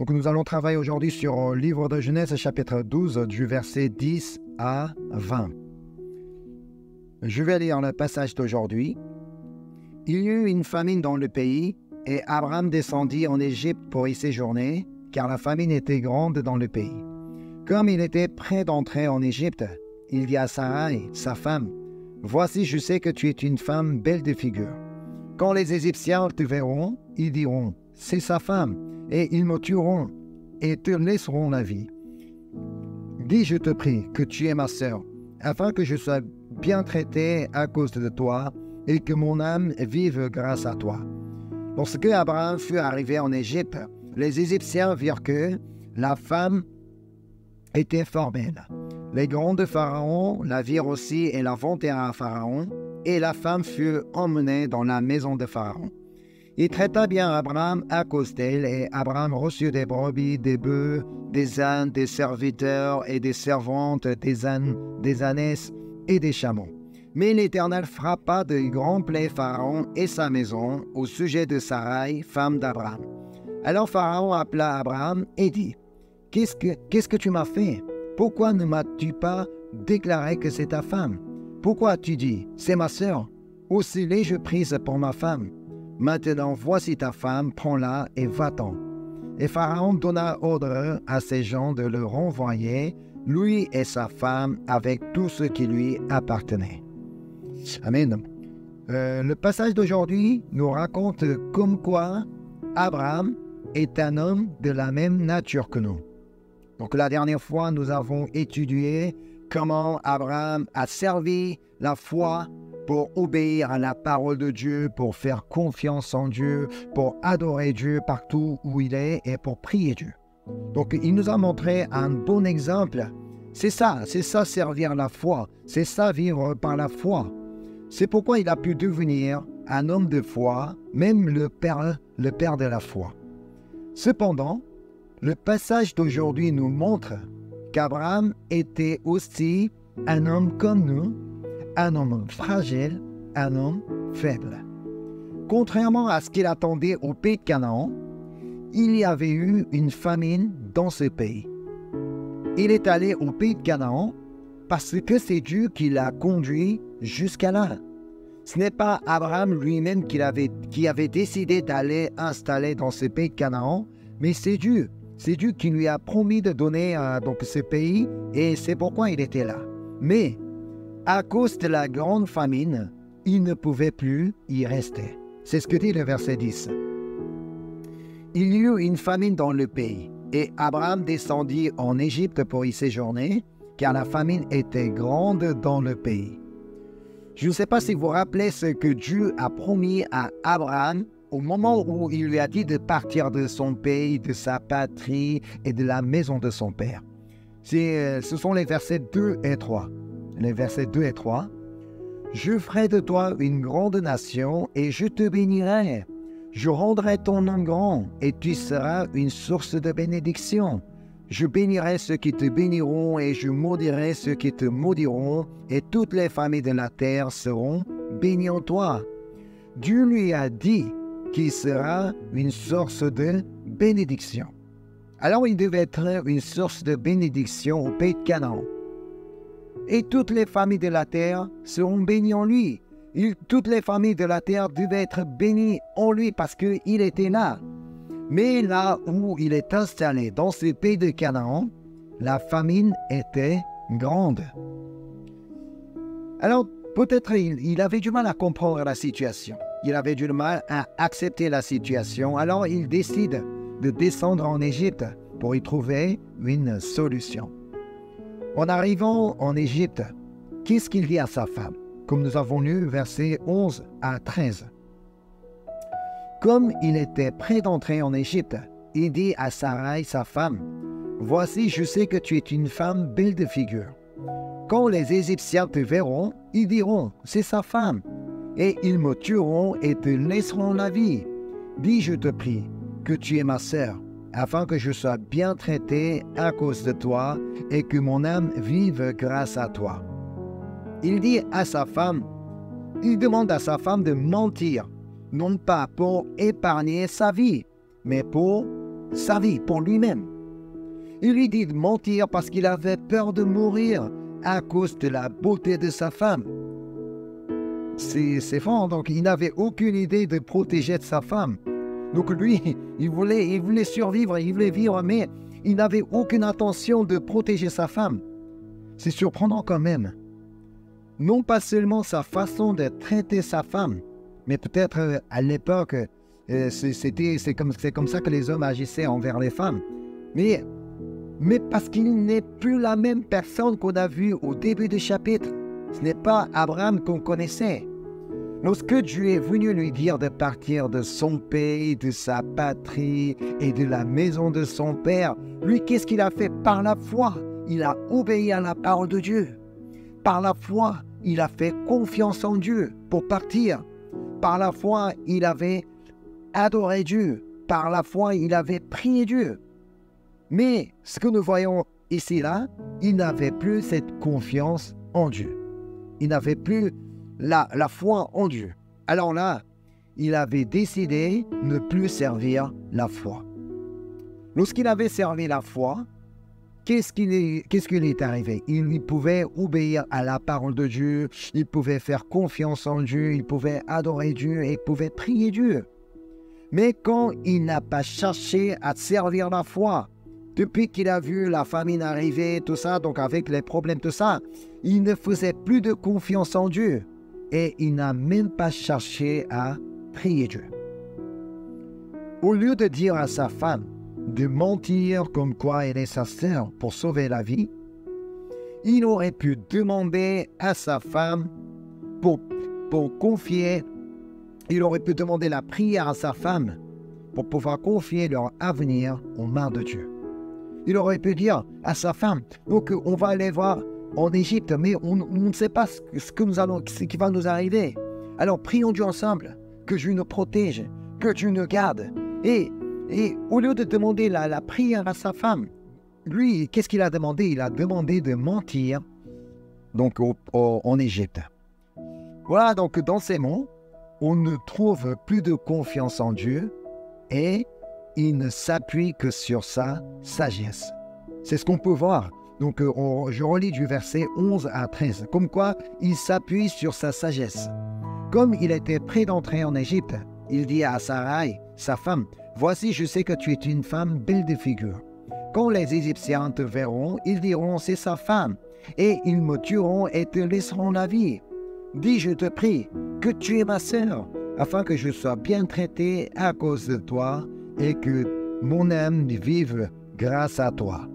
Donc nous allons travailler aujourd'hui sur le livre de Genèse chapitre 12 du verset 10 à 20. Je vais lire le passage d'aujourd'hui. Il y eut une famine dans le pays et Abraham descendit en Égypte pour y séjourner, car la famine était grande dans le pays. Comme il était près d'entrer en Égypte, il dit à Sarai, sa femme, « Voici, je sais que tu es une femme belle de figure. Quand les Égyptiens te verront, ils diront, « C'est sa femme », et ils me tueront et te laisseront la vie. Dis, je te prie, que tu es ma sœur, afin que je sois bien traité à cause de toi et que mon âme vive grâce à toi. » Lorsque Abraham fut arrivé en Égypte, les Égyptiens virent que la femme était fort belle. Les grands de Pharaon la virent aussi et la vantèrent à Pharaon, et la femme fut emmenée dans la maison de Pharaon. Il traita bien Abraham à cause d'elle, et Abraham reçut des brebis, des bœufs, des ânes, des serviteurs et des servantes, des ânes, des ânesses et des chameaux. Mais l'Éternel frappa de grands plaies Pharaon et sa maison au sujet de Sarai, femme d'Abraham. Alors Pharaon appela Abraham et dit, « Qu'est-ce que tu m'as fait? Pourquoi ne m'as-tu pas déclaré que c'est ta femme? Pourquoi as-tu dit, c'est ma sœur? Aussi l'ai-je prise pour ma femme? Maintenant voici ta femme, prends-la et va-t'en. » Et Pharaon donna ordre à ses gens de le renvoyer, lui et sa femme, avec tout ce qui lui appartenait. Amen. Le passage d'aujourd'hui nous raconte comme quoi Abraham est un homme de la même nature que nous. Donc la dernière fois, nous avons étudié comment Abraham a servi la foi pour obéir à la parole de Dieu, pour faire confiance en Dieu, pour adorer Dieu partout où il est et pour prier Dieu. Donc il nous a montré un bon exemple. C'est ça servir la foi, c'est ça vivre par la foi. C'est pourquoi il a pu devenir un homme de foi, même le père de la foi. Cependant, le passage d'aujourd'hui nous montre qu'Abraham était aussi un homme comme nous, un homme fragile, un homme faible. Contrairement à ce qu'il attendait au pays de Canaan, il y avait eu une famine dans ce pays. Il est allé au pays de Canaan parce que c'est Dieu qui l'a conduit jusqu'à là. Ce n'est pas Abraham lui-même qui avait décidé d'aller installer dans ce pays de Canaan, mais c'est Dieu. C'est Dieu qui lui a promis de donner donc ce pays et c'est pourquoi il était là. Mais à cause de la grande famine, il ne pouvait plus y rester. C'est ce que dit le verset 10. Il y eut une famine dans le pays et Abraham descendit en Égypte pour y séjourner, car la famine était grande dans le pays. Je ne sais pas si vous vous rappelez ce que Dieu a promis à Abraham au moment où il lui a dit de partir de son pays, de sa patrie et de la maison de son père. Ce sont les versets 2 et 3. Les versets 2 et 3. « Je ferai de toi une grande nation et je te bénirai. Je rendrai ton nom grand et tu seras une source de bénédiction. Je bénirai ceux qui te béniront et je maudirai ceux qui te maudiront et toutes les familles de la terre seront bénies en toi. » Dieu lui a dit qu'il sera une source de bénédiction. Alors il devait être une source de bénédiction au pays de Canaan. Et toutes les familles de la terre seront bénies en lui. Toutes les familles de la terre devaient être bénies en lui parce qu'il était là. Mais là où il est installé, dans ce pays de Canaan, la famine était grande. Alors, peut-être il avait du mal à comprendre la situation. Il avait du mal à accepter la situation. Alors, il décide de descendre en Égypte pour y trouver une solution. En arrivant en Égypte, qu'est-ce qu'il dit à sa femme? Comme nous avons lu versets 11 à 13. Comme il était près d'entrer en Égypte, il dit à Sarai, sa femme, « Voici, je sais que tu es une femme belle de figure. Quand les Égyptiens te verront, ils diront, « C'est sa femme. » Et ils me tueront et te laisseront la vie. Dis, je te prie, que tu es ma sœur, afin que je sois bien traité à cause de toi et que mon âme vive grâce à toi. » Il dit à sa femme, il demande à sa femme de mentir, non pas pour épargner sa vie, mais pour sa vie pour lui-même. Il lui dit de mentir parce qu'il avait peur de mourir à cause de la beauté de sa femme. C'est fort, donc il n'avait aucune idée de protéger sa femme. Donc lui, il voulait survivre, il voulait vivre, mais il n'avait aucune intention de protéger sa femme. C'est surprenant quand même. Non pas seulement sa façon de traiter sa femme, mais peut-être à l'époque, c'est comme ça que les hommes agissaient envers les femmes. Mais parce qu'il n'est plus la même personne qu'on a vue au début du chapitre. Ce n'est pas Abraham qu'on connaissait. Lorsque Dieu est venu lui dire de partir de son pays, de sa patrie et de la maison de son père, lui, qu'est-ce qu'il a fait? Par la foi, il a obéi à la parole de Dieu. Par la foi, il a fait confiance en Dieu pour partir. Par la foi, il avait adoré Dieu. Par la foi, il avait prié Dieu. Mais ce que nous voyons ici, là, il n'avait plus cette confiance en Dieu. Il n'avait plus la foi en Dieu. Alors là, il avait décidé de ne plus servir la foi. Lorsqu'il avait servi la foi, qu'est-ce qu'il est arrivé? Il pouvait obéir à la parole de Dieu, il pouvait faire confiance en Dieu, il pouvait adorer Dieu et il pouvait prier Dieu. Mais quand il n'a pas cherché à servir la foi, depuis qu'il a vu la famine arriver, tout ça, donc avec les problèmes, tout ça, il ne faisait plus de confiance en Dieu. Et il n'a même pas cherché à prier Dieu. Au lieu de dire à sa femme de mentir comme quoi elle est sa sœur pour sauver la vie, il aurait pu demander à sa femme pour confier, il aurait pu demander la prière à sa femme pour pouvoir confier leur avenir aux mains de Dieu. Il aurait pu dire à sa femme, donc on va aller voir en Égypte, mais on ne sait pas ce qui va nous arriver. Alors prions Dieu ensemble, que Dieu nous protège, que Dieu nous garde. Et au lieu de demander la prière à sa femme, lui, qu'est-ce qu'il a demandé? Il a demandé de mentir donc en Égypte. Voilà, donc dans ces mots, on ne trouve plus de confiance en Dieu et il ne s'appuie que sur sa sagesse. C'est ce qu'on peut voir. Donc, je relis du verset 11 à 13. Comme quoi, il s'appuie sur sa sagesse. Comme il était prêt d'entrer en Égypte, il dit à Sarai, sa femme, « Voici, je sais que tu es une femme belle de figure. Quand les Égyptiens te verront, ils diront, c'est sa femme, et ils me tueront et te laisseront la vie. Dis, je te prie, que tu es ma sœur, afin que je sois bien traité à cause de toi, et que mon âme vive grâce à toi. »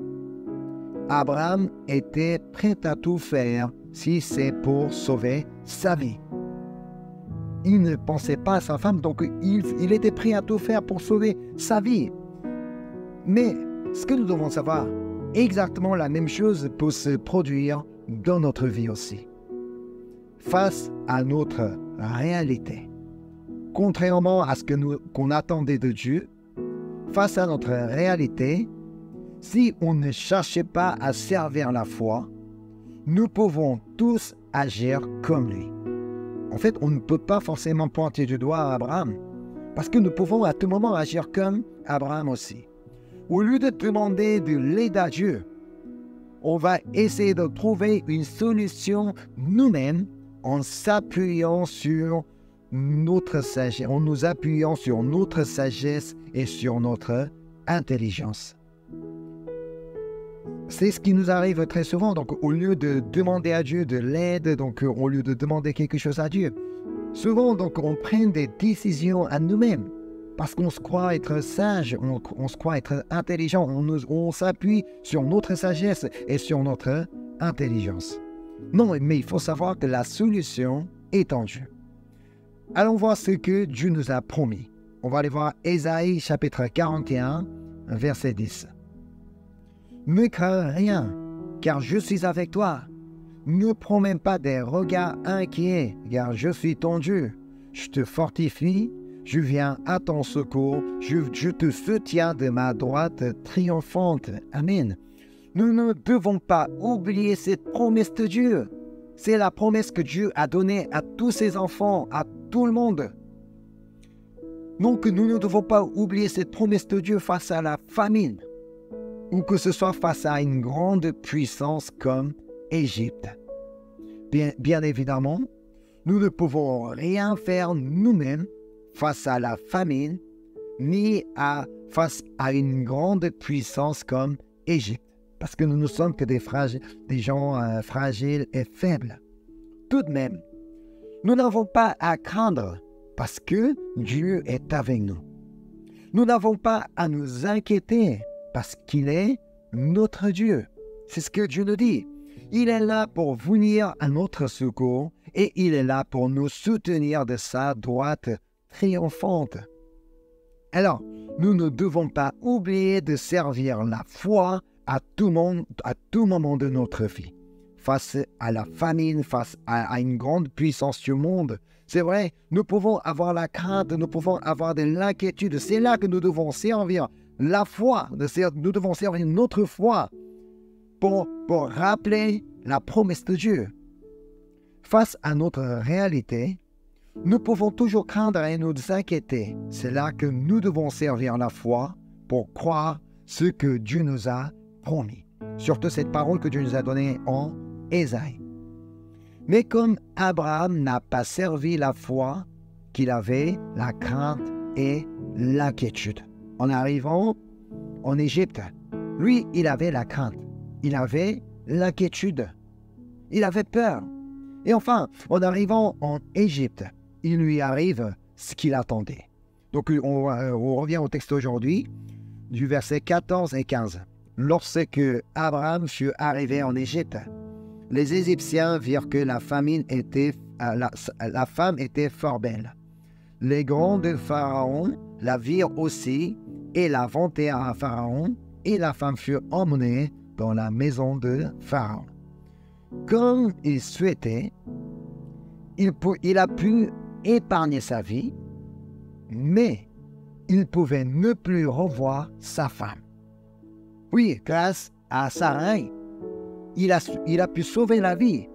Abraham était prêt à tout faire si c'est pour sauver sa vie. Il ne pensait pas à sa femme, donc il était prêt à tout faire pour sauver sa vie. Mais ce que nous devons savoir, exactement la même chose peut se produire dans notre vie aussi. Face à notre réalité, contrairement à ce qu'on attendait de Dieu, face à notre réalité, si on ne cherchait pas à servir la foi, nous pouvons tous agir comme lui. En fait, on ne peut pas forcément pointer du doigt à Abraham, parce que nous pouvons à tout moment agir comme Abraham aussi. Au lieu de demander de l'aide à Dieu, on va essayer de trouver une solution nous-mêmes en s'appuyant sur notre sagesse, en nous appuyant sur notre sagesse et sur notre intelligence. C'est ce qui nous arrive très souvent. Donc, au lieu de demander à Dieu de l'aide, donc au lieu de demander quelque chose à Dieu, souvent, donc, on prend des décisions à nous-mêmes parce qu'on se croit être sage, on se croit être intelligent, on s'appuie sur notre sagesse et sur notre intelligence. Non, mais il faut savoir que la solution est en Dieu. Allons voir ce que Dieu nous a promis. On va aller voir Ésaïe chapitre 41, verset 10. Ne crains rien, car je suis avec toi. Ne promets pas des regards inquiets, car je suis ton Dieu. Je te fortifie, je viens à ton secours, je te soutiens de ma droite triomphante. Amen. Nous ne devons pas oublier cette promesse de Dieu. C'est la promesse que Dieu a donnée à tous ses enfants, à tout le monde. Donc, nous ne devons pas oublier cette promesse de Dieu face à la famine, ou que ce soit face à une grande puissance comme Égypte. Bien évidemment, nous ne pouvons rien faire nous-mêmes face à la famine, ni face à une grande puissance comme Égypte, parce que nous ne sommes que des gens fragiles et faibles. Tout de même, nous n'avons pas à craindre parce que Dieu est avec nous. Nous n'avons pas à nous inquiéter parce qu'il est notre Dieu. C'est ce que Dieu nous dit. Il est là pour venir à notre secours et il est là pour nous soutenir de sa droite triomphante. Alors, nous ne devons pas oublier de servir la foi à tout moment de notre vie. Face à la famine, face à une grande puissance du monde, c'est vrai, nous pouvons avoir la crainte, nous pouvons avoir de l'inquiétude. C'est là que nous devons servir la foi, nous devons servir notre foi pour rappeler la promesse de Dieu. Face à notre réalité, nous pouvons toujours craindre et nous inquiéter. C'est là que nous devons servir la foi pour croire ce que Dieu nous a promis. Surtout cette parole que Dieu nous a donnée en Ésaïe. Mais comme Abraham n'a pas servi la foi qu'il avait, la crainte et l'inquiétude. En arrivant en Égypte, lui, il avait la crainte, il avait l'inquiétude, il avait peur. Et enfin, en arrivant en Égypte, il lui arrive ce qu'il attendait. Donc, on revient au texte aujourd'hui, du verset 14 et 15. Lorsque Abraham fut arrivé en Égypte, les Égyptiens virent que la femme était fort belle. Les grands de Pharaon la virent aussi et la vantèrent à Pharaon, et la femme fut emmenée dans la maison de Pharaon. Comme il souhaitait, il a pu épargner sa vie, mais il pouvait ne plus revoir sa femme. Oui, grâce à Sarai, il a pu sauver la vie,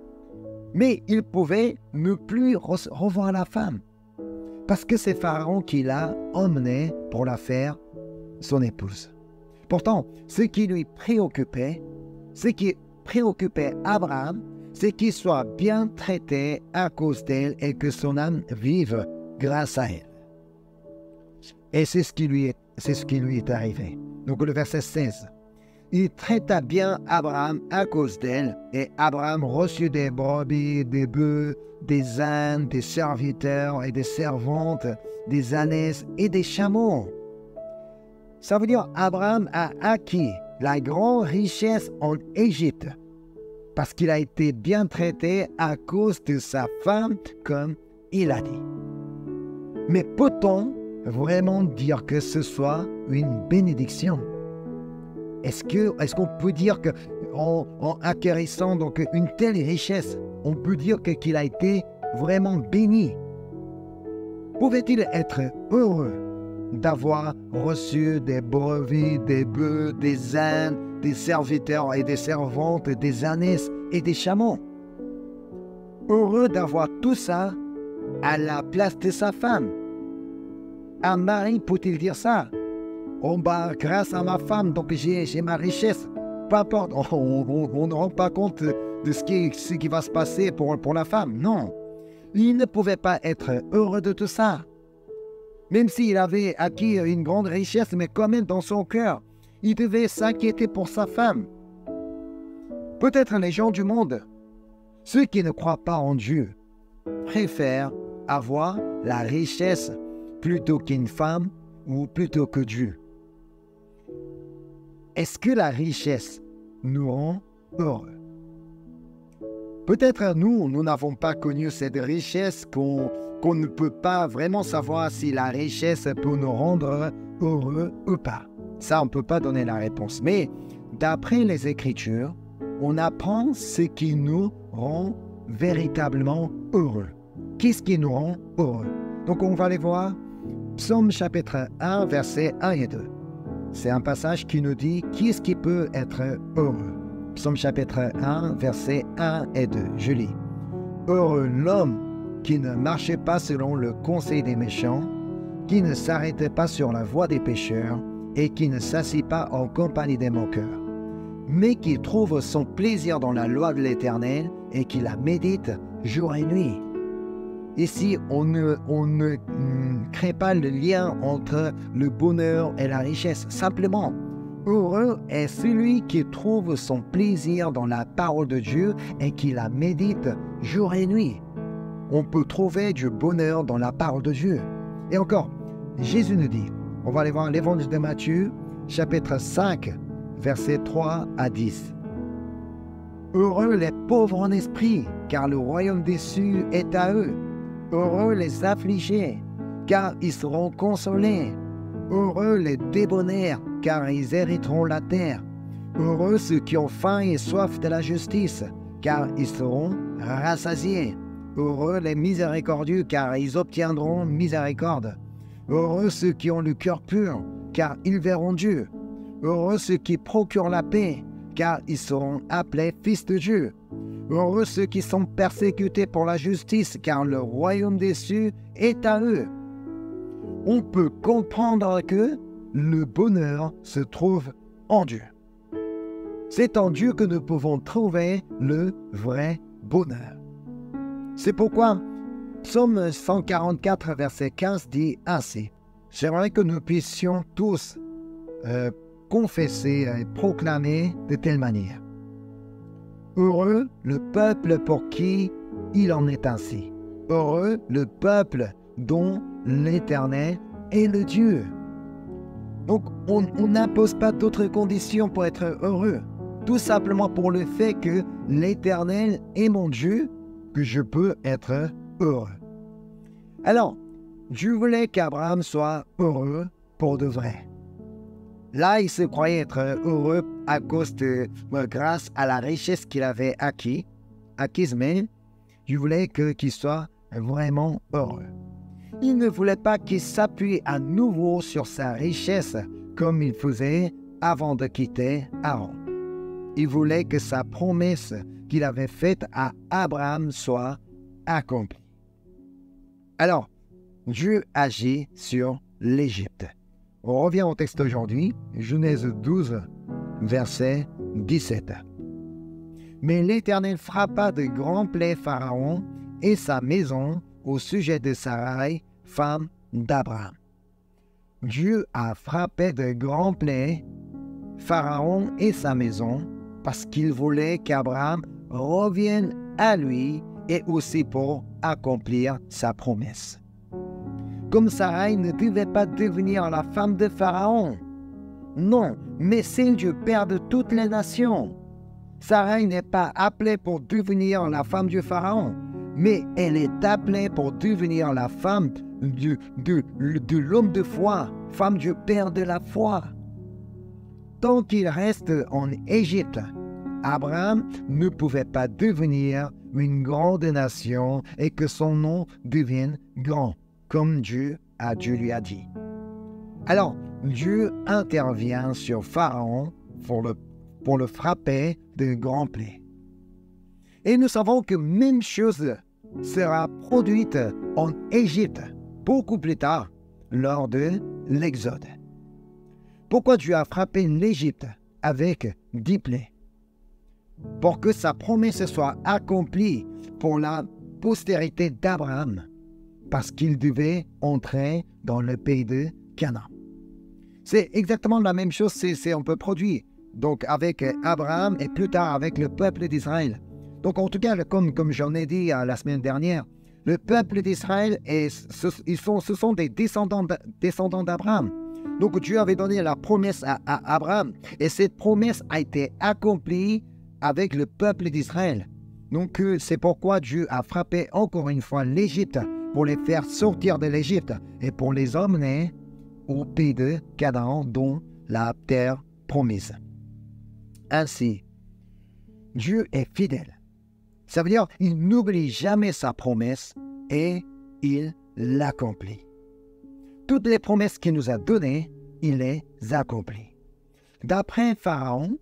mais il pouvait ne plus revoir la femme, parce que c'est Pharaon qui l'a emmenée pour la faire son épouse. Pourtant, ce qui préoccupait Abraham, c'est qu'il soit bien traité à cause d'elle et que son âme vive grâce à elle. Et c'est ce qui lui est arrivé. Donc le verset 16. Il traita bien Abraham à cause d'elle, et Abraham reçut des brebis, des bœufs, des ânes, des serviteurs et des servantes, des ânesses et des chameaux. Ça veut dire Abraham a acquis la grande richesse en Égypte, parce qu'il a été bien traité à cause de sa femme, comme il a dit. Mais peut-on vraiment dire que ce soit une bénédiction? Est-ce qu'on peut dire qu'en acquérissant donc une telle richesse, on peut dire qu'il a été vraiment béni? Pouvait-il être heureux d'avoir reçu des brebis, des bœufs, des ânes, des serviteurs et des servantes, des ânesses et des chameaux? Heureux d'avoir tout ça à la place de sa femme? Un mari peut-il dire ça? Oh grâce à ma femme, donc j'ai ma richesse. Peu importe, on ne rend pas compte de ce qui va se passer pour la femme. Non, il ne pouvait pas être heureux de tout ça. Même s'il avait acquis une grande richesse, mais quand même dans son cœur, il devait s'inquiéter pour sa femme. Peut-être les gens du monde, ceux qui ne croient pas en Dieu, préfèrent avoir la richesse plutôt qu'une femme ou plutôt que Dieu. Est-ce que la richesse nous rend heureux? Peut-être nous n'avons pas connu cette richesse qu'on ne peut pas vraiment savoir si la richesse peut nous rendre heureux ou pas. Ça, on ne peut pas donner la réponse. Mais d'après les Écritures, on apprend ce qui nous rend véritablement heureux. Qu'est-ce qui nous rend heureux? Donc on va aller voir Psaume chapitre 1, versets 1 et 2. C'est un passage qui nous dit qui est-ce qui peut être heureux. Psaume chapitre 1, versets 1 et 2. Je lis. Heureux l'homme qui ne marchait pas selon le conseil des méchants, qui ne s'arrête pas sur la voie des pécheurs et qui ne s'assit pas en compagnie des moqueurs, mais qui trouve son plaisir dans la loi de l'Éternel et qui la médite jour et nuit. Ici, on ne crée pas le lien entre le bonheur et la richesse. Simplement, heureux est celui qui trouve son plaisir dans la parole de Dieu et qui la médite jour et nuit. On peut trouver du bonheur dans la parole de Dieu. Et encore, Jésus nous dit, on va aller voir l'évangile de Matthieu, chapitre 5, versets 3 à 10. Heureux les pauvres en esprit, car le royaume des cieux est à eux. Heureux les affligés, car ils seront consolés. Heureux les débonnaires, car ils hériteront la terre. Heureux ceux qui ont faim et soif de la justice, car ils seront rassasiés. Heureux les miséricordieux, car ils obtiendront miséricorde. Heureux ceux qui ont le cœur pur, car ils verront Dieu. Heureux ceux qui procurent la paix, car ils seront appelés fils de Dieu. Heureux ceux qui sont persécutés pour la justice, car le royaume des cieux est à eux. On peut comprendre que le bonheur se trouve en Dieu. C'est en Dieu que nous pouvons trouver le vrai bonheur. C'est pourquoi Psaume 144, verset 15 dit ainsi. J'aimerais que nous puissions tous confesser et proclamer de telle manière. Heureux le peuple pour qui il en est ainsi. Heureux le peuple dont l'Éternel est le Dieu. Donc, on n'impose pas d'autres conditions pour être heureux. Tout simplement pour le fait que l'Éternel est mon Dieu, que je peux être heureux. Alors, Dieu voulait qu'Abraham soit heureux pour de vrai. Là, il se croyait être heureux à cause grâce à la richesse qu'il avait acquise, mais Dieu voulait qu'il soit vraiment heureux. Il ne voulait pas qu'il s'appuie à nouveau sur sa richesse comme il faisait avant de quitter Haran. Il voulait que sa promesse qu'il avait faite à Abraham soit accomplie. Alors, Dieu agit sur l'Égypte. On revient au texte d'aujourd'hui, Genèse 12, verset 17. Mais l'Éternel frappa de grands plaies Pharaon et sa maison au sujet de Sarai, femme d'Abraham. Dieu a frappé de grands plaies Pharaon et sa maison parce qu'il voulait qu'Abraham revienne à lui et aussi pour accomplir sa promesse. Comme Sarai ne devait pas devenir la femme de Pharaon. Non, mais c'est Dieu, Père de toutes les nations. Sarai n'est pas appelée pour devenir la femme du Pharaon, mais elle est appelée pour devenir la femme de l'homme de foi, femme du Père de la foi. Tant qu'il reste en Égypte, Abraham ne pouvait pas devenir une grande nation et que son nom devienne grand, comme Dieu lui a dit. Alors, Dieu intervient sur Pharaon pour le frapper de grands plaies. Et nous savons que même chose sera produite en Égypte beaucoup plus tard, lors de l'Exode. Pourquoi Dieu a frappé l'Égypte avec 10 plaies? Pour que sa promesse soit accomplie pour la postérité d'Abraham, parce qu'il devait entrer dans le pays de Canaan. C'est exactement la même chose, c'est un peu produit. Donc avec Abraham et plus tard avec le peuple d'Israël. Donc en tout cas, comme j'en ai dit la semaine dernière, le peuple d'Israël, ce sont des descendants d'Abraham. Donc Dieu avait donné la promesse à Abraham et cette promesse a été accomplie avec le peuple d'Israël. Donc c'est pourquoi Dieu a frappé encore une fois l'Égypte pour les faire sortir de l'Égypte et pour les emmener au pays de Canaan, dont la terre promise. Ainsi, Dieu est fidèle. Ça veut dire qu'il n'oublie jamais sa promesse et il l'accomplit. Toutes les promesses qu'il nous a données, il les accomplit. D'après Pharaon,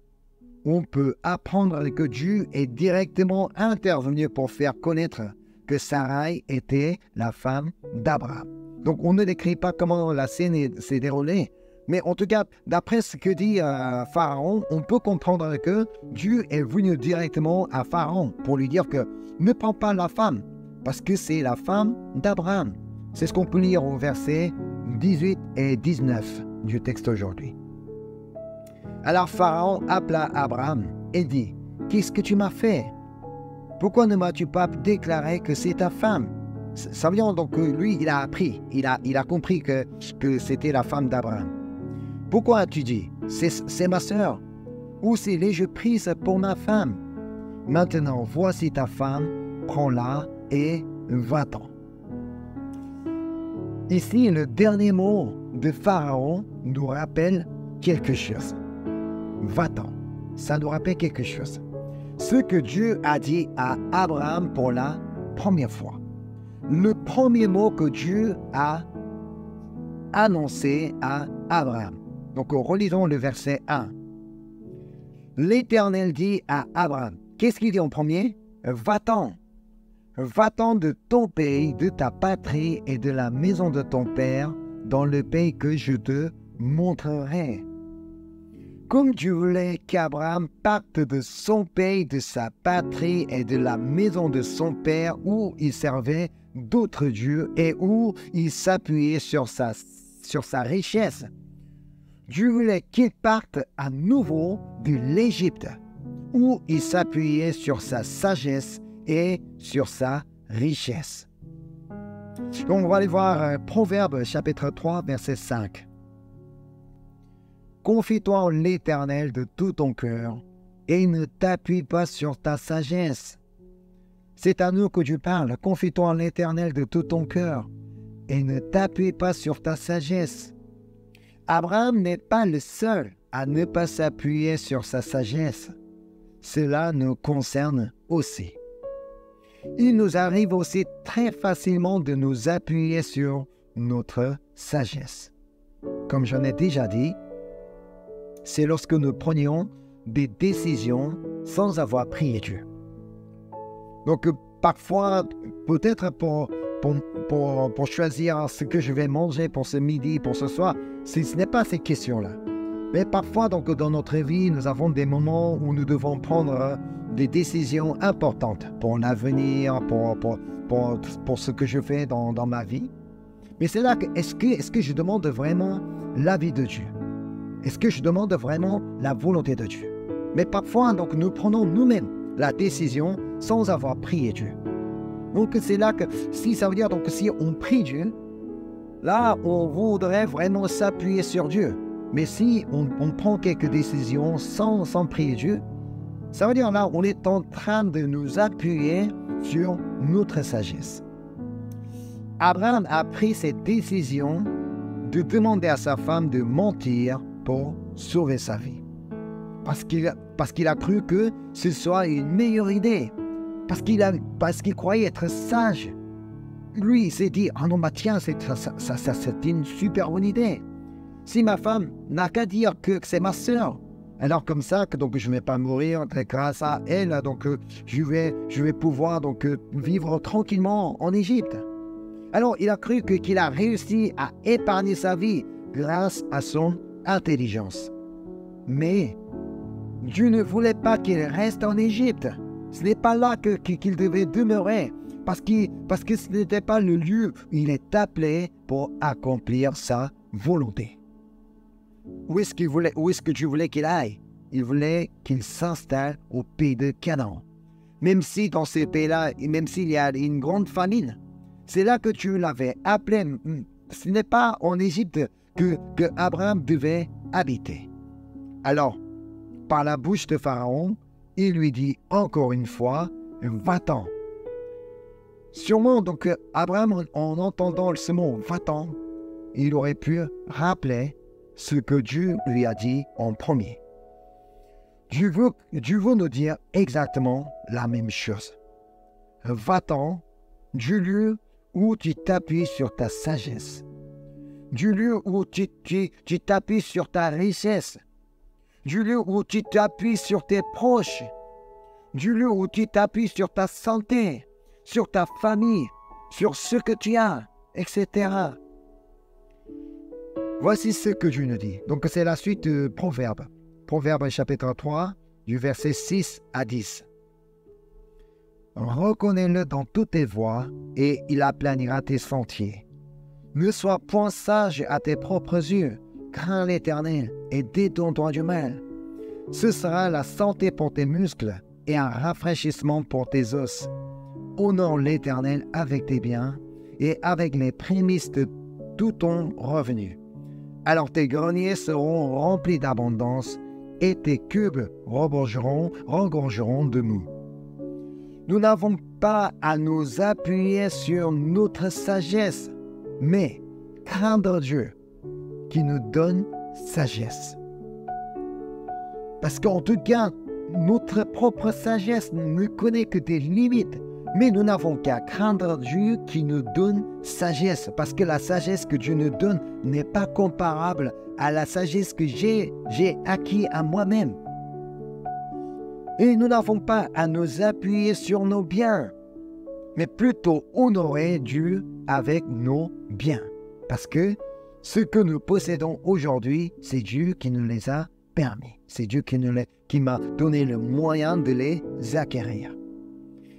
on peut apprendre que Dieu est directement intervenu pour faire connaître que Sarai était la femme d'Abraham. Donc on ne décrit pas comment la scène s'est déroulée. Mais en tout cas, d'après ce que dit Pharaon, on peut comprendre que Dieu est venu directement à Pharaon pour lui dire que ne prends pas la femme, parce que c'est la femme d'Abraham. C'est ce qu'on peut lire au verset 18 et 19 du texte aujourd'hui. Alors Pharaon appela Abraham et dit, « Qu'est-ce que tu m'as fait? Pourquoi ne m'as-tu pas déclaré que c'est ta femme ?» Ça veut dire donc que lui, il a appris, il a compris que c'était la femme d'Abraham. « Pourquoi as-tu dit, c'est ma sœur, ou c'est l'ai-je prise pour ma femme? Maintenant, voici ta femme, prends-la et va-t'en. » Ici, le dernier mot de Pharaon nous rappelle quelque chose. Va-t'en. Ça nous rappelle quelque chose. Ce que Dieu a dit à Abraham pour la première fois. Le premier mot que Dieu a annoncé à Abraham. Donc, relisons le verset 1. L'Éternel dit à Abraham, qu'est-ce qu'il dit en premier? Va-t'en. Va-t'en de ton pays, de ta patrie et de la maison de ton père, dans le pays que je te montrerai. Comme Dieu voulait qu'Abraham parte de son pays, de sa patrie et de la maison de son père, où il servait d'autres dieux et où il s'appuyait sur sa richesse. Dieu voulait qu'il parte à nouveau de l'Égypte, où il s'appuyait sur sa sagesse et sur sa richesse. Donc on va aller voir Proverbes chapitre 3, verset 5. Confie-toi en l'Éternel de tout ton cœur et ne t'appuie pas sur ta sagesse. C'est à nous que Dieu parle. Confie-toi en l'Éternel de tout ton cœur et ne t'appuie pas sur ta sagesse. Abraham n'est pas le seul à ne pas s'appuyer sur sa sagesse. Cela nous concerne aussi. Il nous arrive aussi très facilement de nous appuyer sur notre sagesse. Comme j'en ai déjà dit, c'est lorsque nous prenions des décisions sans avoir prié Dieu. Donc parfois, peut-être pour choisir ce que je vais manger pour ce midi, pour ce soir, ce n'est pas ces questions-là. Mais parfois, donc, dans notre vie, nous avons des moments où nous devons prendre des décisions importantes pour l'avenir, pour ce que je fais dans ma vie. Mais c'est là que, est-ce que je demande vraiment l'avis de Dieu? Est-ce que je demande vraiment la volonté de Dieu? Mais parfois, donc, nous prenons nous-mêmes la décision sans avoir prié Dieu. Donc, c'est là que, si ça veut dire, donc, si on prie Dieu, là, on voudrait vraiment s'appuyer sur Dieu. Mais si on prend quelques décisions sans prier Dieu, ça veut dire là, on est en train de nous appuyer sur notre sagesse. Abraham a pris cette décision de demander à sa femme de mentir pour sauver sa vie. Parce qu'il a cru que ce soit une meilleure idée. Parce qu'il croyait être sage. Lui, il s'est dit, « Ah non, bah tiens, c'est une super bonne idée. Si ma femme n'a qu'à dire que c'est ma sœur, alors comme ça, donc je ne vais pas mourir grâce à elle, donc je vais pouvoir donc vivre tranquillement en Égypte. » Alors, il a cru qu'il a réussi à épargner sa vie grâce à son intelligence. Mais Dieu ne voulait pas qu'il reste en Égypte. Ce n'est pas là qu'il devait demeurer, parce que ce n'était pas le lieu où il est appelé pour accomplir sa volonté. Où est-ce que Dieu voulait qu'il aille? Il voulait qu'il s'installe au pays de Canaan. Même si dans ce pays-là, même s'il y a une grande famine, c'est là que Dieu l'avait appelé. Ce n'est pas en Égypte que Abraham devait habiter. Alors, par la bouche de Pharaon, il lui dit encore une fois, « Va-t'en ». Sûrement, donc, Abraham, en entendant ce mot « va-t'en », il aurait pu rappeler ce que Dieu lui a dit en premier. Dieu veut nous dire exactement la même chose. Va-t'en du lieu où tu t'appuies sur ta sagesse, du lieu où tu t'appuies sur ta richesse, du lieu où tu t'appuies sur tes proches, du lieu où tu t'appuies sur ta santé, sur ta famille, sur ce que tu as, etc. Voici ce que Dieu nous dit. Donc c'est la suite de Proverbes. Proverbes chapitre 3, du verset 6 à 10. Reconnais-le dans toutes tes voies et il aplanira tes sentiers. Ne sois point sage à tes propres yeux. Crains l'Éternel et détourne-toi du mal. Ce sera la santé pour tes muscles et un rafraîchissement pour tes os. Honore l'Éternel avec tes biens et avec les prémices de tout ton revenu. Alors tes greniers seront remplis d'abondance et tes cubes regorgeront de mou. Nous n'avons pas à nous appuyer sur notre sagesse, mais craindre Dieu qui nous donne sagesse. Parce qu'en tout cas, notre propre sagesse ne connaît que des limites, mais nous n'avons qu'à craindre Dieu qui nous donne sagesse, parce que la sagesse que Dieu nous donne n'est pas comparable à la sagesse que j'ai acquis à moi-même. Et nous n'avons pas à nous appuyer sur nos biens, mais plutôt honorer Dieu avec nos biens. Parce que ce que nous possédons aujourd'hui, c'est Dieu qui nous les a permis. C'est Dieu qui m'a donné le moyen de les acquérir.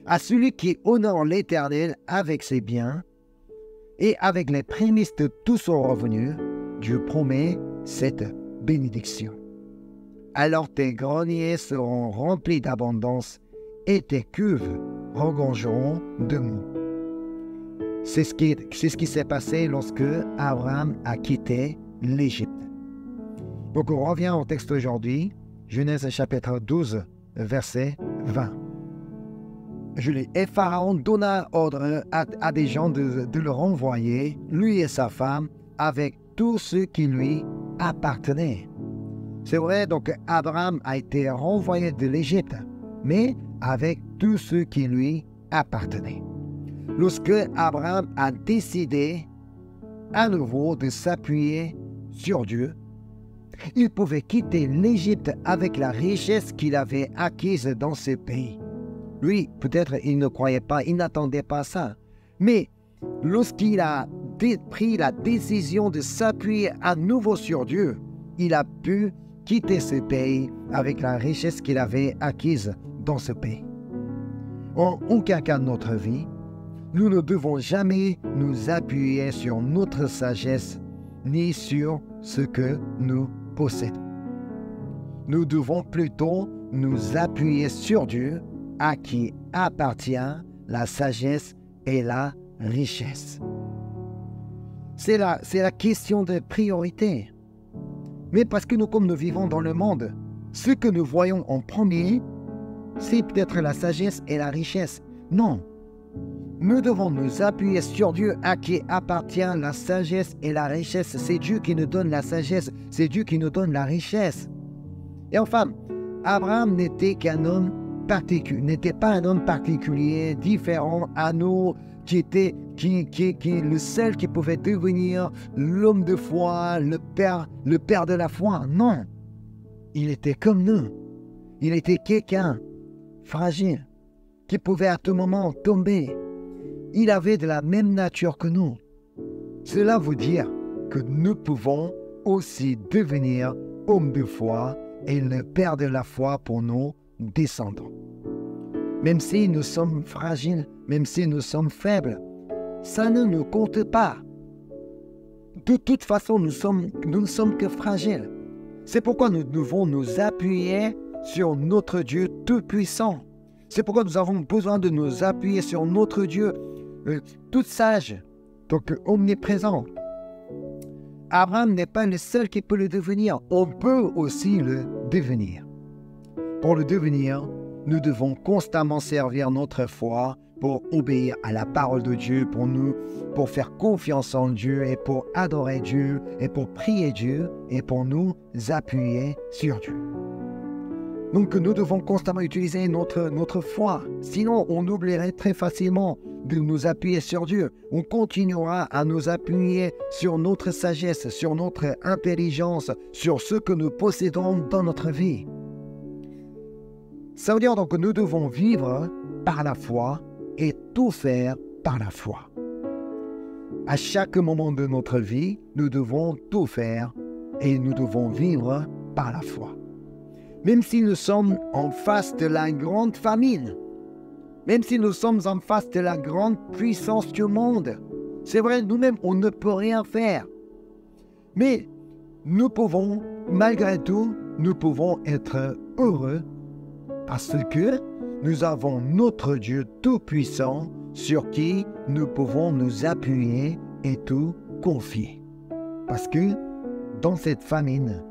À celui qui honore l'Éternel avec ses biens et avec les prémices de tout son revenu, Dieu promet cette bénédiction. Alors tes greniers seront remplis d'abondance et tes cuves regorgeront de mou. C'est ce qui s'est passé lorsque Abraham a quitté l'Égypte. Donc on revient au texte aujourd'hui, Genèse chapitre 12, verset 20. Je lis, et Pharaon donna ordre à des gens de le renvoyer, lui et sa femme, avec tout ce qui lui appartenait. C'est vrai, donc Abraham a été renvoyé de l'Égypte, mais avec tout ce qui lui appartenait. Lorsque Abraham a décidé à nouveau de s'appuyer sur Dieu, il pouvait quitter l'Égypte avec la richesse qu'il avait acquise dans ce pays. Lui, peut-être il ne croyait pas, il n'attendait pas ça. Mais lorsqu'il a pris la décision de s'appuyer à nouveau sur Dieu, il a pu quitter ce pays avec la richesse qu'il avait acquise dans ce pays. En aucun cas de notre vie, nous ne devons jamais nous appuyer sur notre sagesse ni sur ce que nous possédons. Nous devons plutôt nous appuyer sur Dieu à qui appartient la sagesse et la richesse. C'est la question de priorité. Mais parce que comme nous vivons dans le monde, ce que nous voyons en premier, c'est peut-être la sagesse et la richesse. Non. Nous devons nous appuyer sur Dieu à qui appartient la sagesse et la richesse. C'est Dieu qui nous donne la sagesse, c'est Dieu qui nous donne la richesse. Et enfin, Abraham n'était pas un homme particulier, différent à nous, qui est le seul qui pouvait devenir l'homme de foi, le père de la foi. Non, il était comme nous. Il était quelqu'un fragile, qui pouvait à tout moment tomber. Il avait de la même nature que nous. Cela veut dire que nous pouvons aussi devenir hommes de foi et le père de la foi pour nos descendants. Même si nous sommes fragiles, même si nous sommes faibles, ça ne nous compte pas. De toute façon, nous ne sommes que fragiles. C'est pourquoi nous devons nous appuyer sur notre Dieu tout-puissant. C'est pourquoi nous avons besoin de nous appuyer sur notre Dieu tout sage, donc omniprésent. Abraham n'est pas le seul qui peut le devenir. On peut aussi le devenir. Pour le devenir, nous devons constamment servir notre foi pour obéir à la parole de Dieu, pour faire confiance en Dieu et pour adorer Dieu et pour prier Dieu et pour nous appuyer sur Dieu. Donc nous devons constamment utiliser notre foi. Sinon, on oublierait très facilement de nous appuyer sur Dieu. On continuera à nous appuyer sur notre sagesse, sur notre intelligence, sur ce que nous possédons dans notre vie. Ça veut dire donc que nous devons vivre par la foi et tout faire par la foi. À chaque moment de notre vie, nous devons tout faire et nous devons vivre par la foi. Même si nous sommes en face de la grande famine, même si nous sommes en face de la grande puissance du monde, c'est vrai, nous-mêmes, on ne peut rien faire. Mais nous pouvons, malgré tout, nous pouvons être heureux parce que nous avons notre Dieu tout-puissant sur qui nous pouvons nous appuyer et tout confier. Parce que dans cette famine,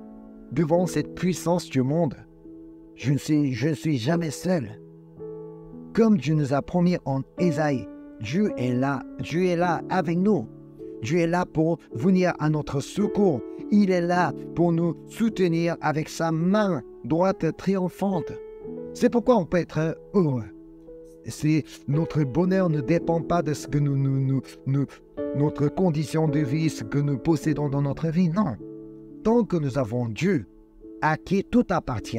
devant cette puissance du monde, je ne suis jamais seul. Comme Dieu nous a promis en Ésaïe, Dieu est là avec nous. Dieu est là pour venir à notre secours. Il est là pour nous soutenir avec sa main droite triomphante. C'est pourquoi on peut être heureux. Notre bonheur ne dépend pas de ce que notre condition de vie, ce que nous possédons dans notre vie. Non. Tant que nous avons Dieu à qui tout appartient,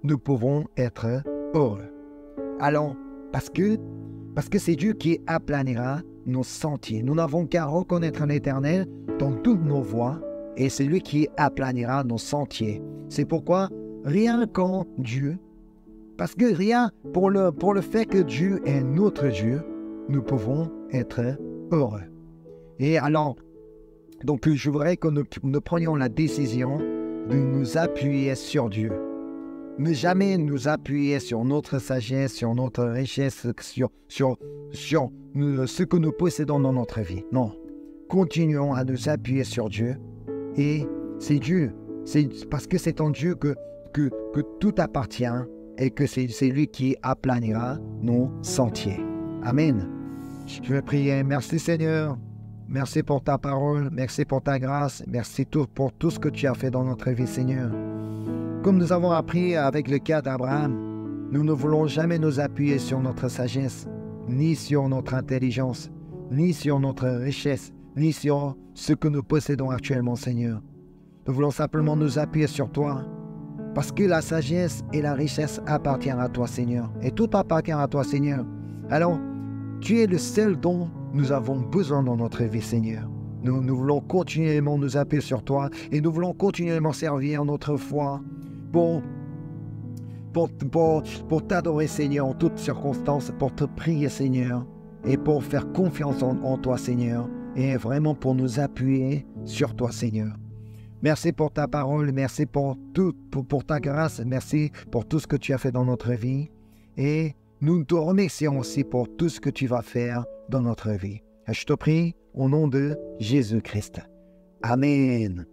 nous pouvons être heureux. Alors, parce que c'est Dieu qui aplanira nos sentiers. Nous n'avons qu'à reconnaître l'Éternel dans toutes nos voies et c'est lui qui aplanira nos sentiers. C'est pourquoi rien qu'en Dieu, parce que rien pour le fait que Dieu est notre Dieu, nous pouvons être heureux. Et alors, donc je voudrais que nous prenions la décision de nous appuyer sur Dieu. Ne jamais nous appuyer sur notre sagesse, sur notre richesse, sur ce que nous possédons dans notre vie. Non. Continuons à nous appuyer sur Dieu. Et c'est Dieu. C'est parce que c'est en Dieu que tout appartient et que c'est lui qui aplanira nos sentiers. Amen. Je vais prier. Merci Seigneur. Merci pour ta parole. Merci pour ta grâce. Merci pour tout ce que tu as fait dans notre vie, Seigneur. Comme nous avons appris avec le cas d'Abraham, nous ne voulons jamais nous appuyer sur notre sagesse, ni sur notre intelligence, ni sur notre richesse, ni sur ce que nous possédons actuellement, Seigneur. Nous voulons simplement nous appuyer sur toi, parce que la sagesse et la richesse appartiennent à toi, Seigneur. Et tout appartient à toi, Seigneur. Alors, tu es le seul dont nous avons besoin dans notre vie, Seigneur. Nous voulons continuellement nous appuyer sur toi et nous voulons continuellement servir notre foi pour t'adorer, Seigneur, en toutes circonstances, pour te prier, Seigneur, et pour faire confiance en toi, Seigneur, et vraiment pour nous appuyer sur toi, Seigneur. Merci pour ta parole, merci pour ta grâce, merci pour tout ce que tu as fait dans notre vie, et nous te remercions aussi pour tout ce que tu vas faire dans notre vie. Je te prie au nom de Jésus-Christ. Amen.